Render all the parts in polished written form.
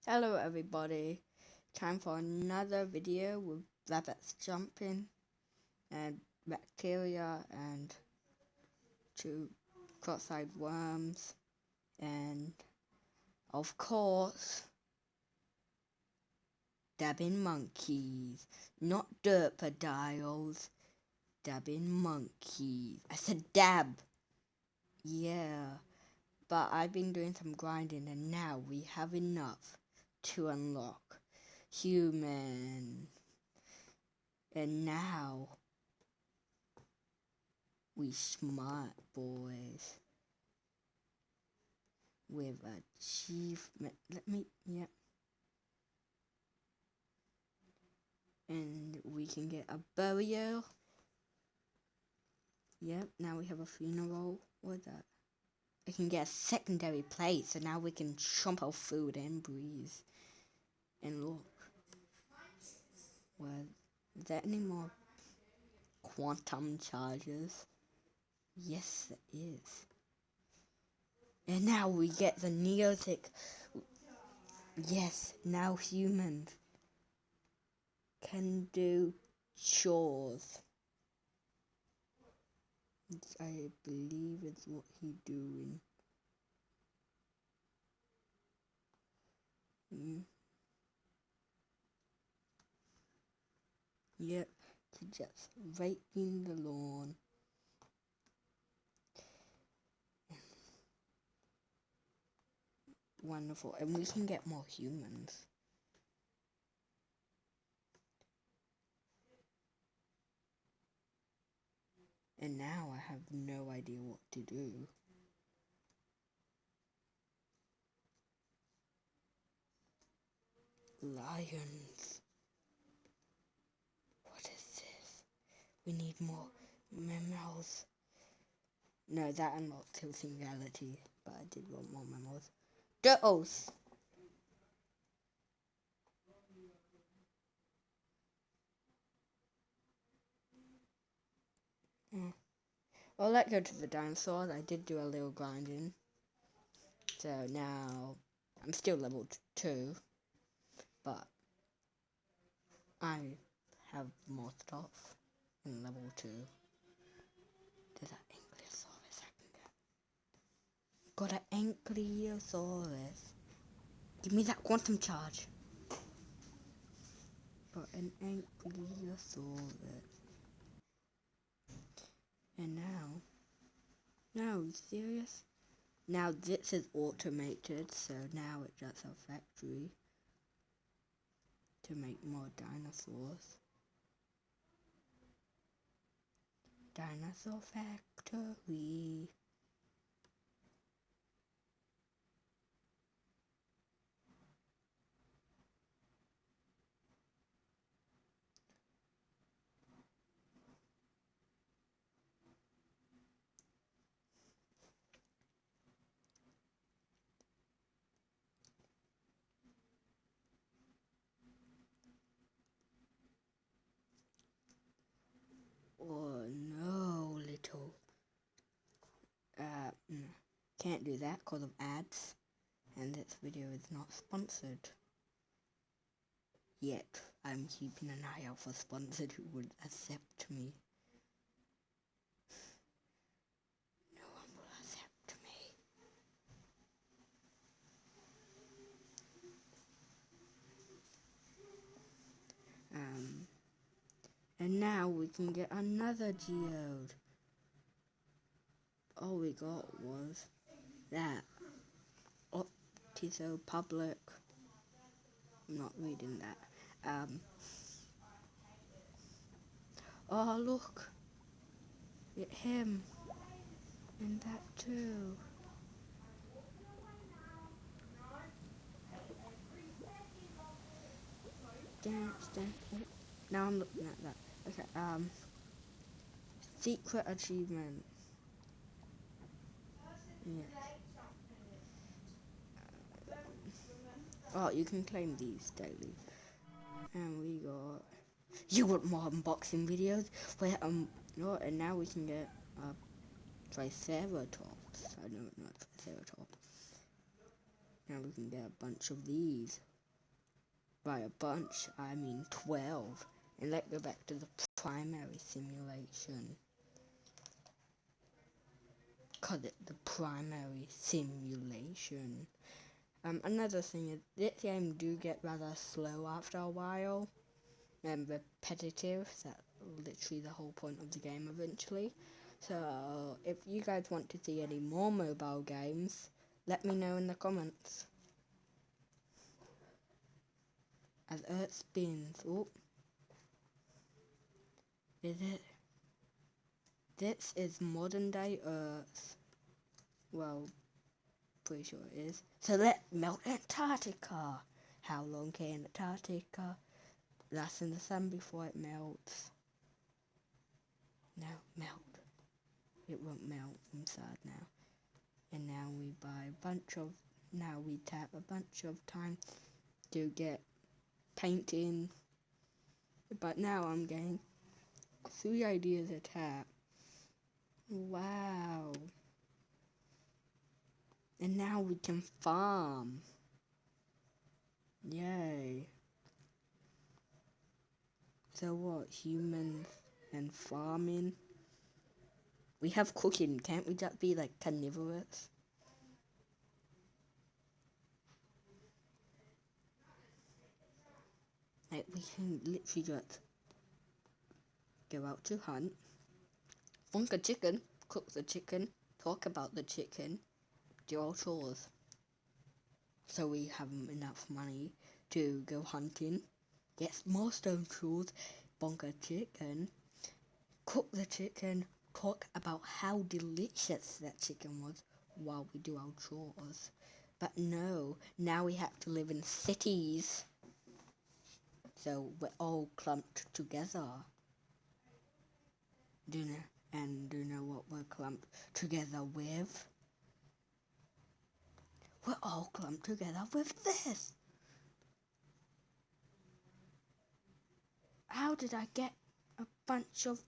Hello everybody, time for another video with rabbits jumping and bacteria and two cross-eyed worms and of course dabbing monkeys, not derpodiles, dabbing monkeys. I said dab, yeah, but I've been doing some grinding and now we have enough to unlock human. And now we smart boys with achievement. Yep. And we can get a burial. Yep, now we have a funeral. What's that? I can get a secondary plate, so now we can chomp our food and breathe. And look. Well, is there any more quantum charges? Yes, there is. And now we get the Neothic. Yes, now humans can do chores. I believe it's what he doing. Yep, he's just raking the lawn. Wonderful, and we can get more humans. And now I have no idea what to do. Lions. What is this? We need more mammals. No, that unlocks till singularity, but I did want more mammals. Turtles. Well, let's go to the dinosaurs. I did do a little grinding. So now I'm still level 2, but I have more stuff in level 2. There's an ankylosaurus I can get. Got an ankylosaurus. Give me that quantum charge. Got an ankylosaurus. And now, no, serious? Now this is automated, so now it's just a factory to make more dinosaurs. Dinosaur factory. Oh no, little. Can't do that because of ads. And this video is not sponsored. Yet, I'm keeping an eye out for sponsors who would accept me. No one will accept me. And now we can get another geode. All we got was that. Optiso Public. I'm not reading that. Oh look, it's him, and that too. Dance. Oh, now I'm looking at that. Okay. Secret achievement. Yeah. Oh, you can claim these daily. And we got. You want more unboxing videos? Where no, and now we can get Triceratops. I don't know Triceratops. Now we can get a bunch of these. By a bunch, I mean 12. And let's go back to the primary simulation. Call it the primary simulation. Another thing is, this game do get rather slow after a while. And repetitive. That's literally the whole point of the game eventually. So, if you guys want to see any more mobile games, let me know in the comments. As Earth spins. Oh. Is it? This is modern day Earth. Well, pretty sure it is. So let's melt Antarctica. How long can Antarctica last in the sun before it melts? No, melt. It won't melt. I'm sad now. And now we buy a bunch of. Now we tap a bunch of time to get painting. But now I'm getting 3 ideas a tap. Wow. And now we can farm. Yay. So what, humans and farming? We have cooking, can't we just be like carnivorous? Like we can literally just go out to hunt, funk a chicken, cook the chicken, talk about the chicken, do all chores. So we have enough money to go hunting, get more stone tools, bonk a chicken, cook the chicken, talk about how delicious that chicken was while we do our chores. But no, now we have to live in cities. So we're all clumped together. Do you know what we're clumped together with? We're all clumped together with this. How did I get a bunch of...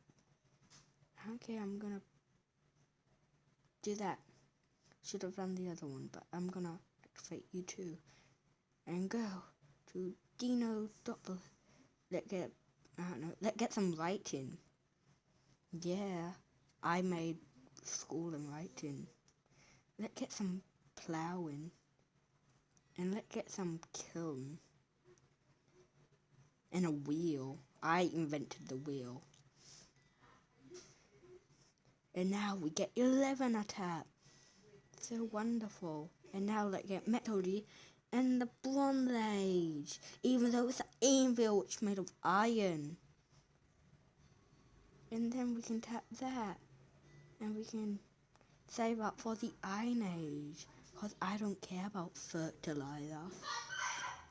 Okay, I'm gonna do that. Should have done the other one, but I'm gonna activate you too. And go to Dino Doppler. Let's get some writing. Yeah, I made school and writing. Let's get some plowing. And let's get some kiln. And a wheel. I invented the wheel. And now we get 11 attack. So wonderful. And now let's get metallurgy and the Bronze Age. Even though it's an anvil which is made of iron. And then we can tap that. And we can save up for the Iron Age. Because I don't care about fertilizer.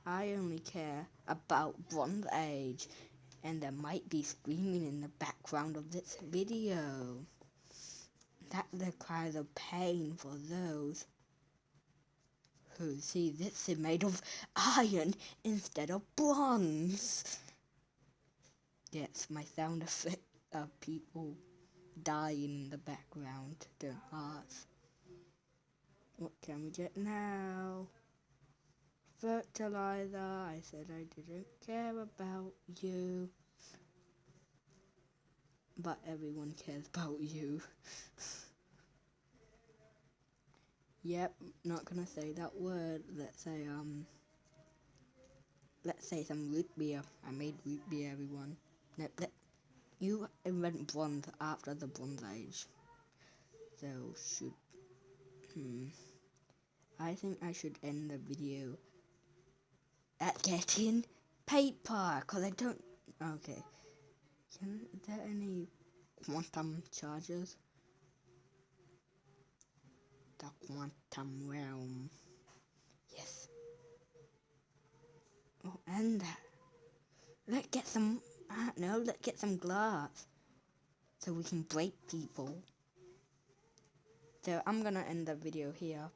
I only care about Bronze Age. And there might be screaming in the background of this video. That the cries of pain for those who see this is made of iron instead of bronze. Yes, my sound effect of people dying in the background don't ask. What can we get now? Fertilizer. I said I didn't care about you. But everyone cares about you. Yep, not gonna say that word. Let's say some root beer. I made root beer, everyone. No, you invent bronze after the Bronze Age. So I think I should end the video at getting paper, cause I don't. Okay. Is there any quantum charges? The quantum realm. Yes. Oh, and that. Let's get some. Let's get some glass, so we can break people. So I'm gonna end the video here.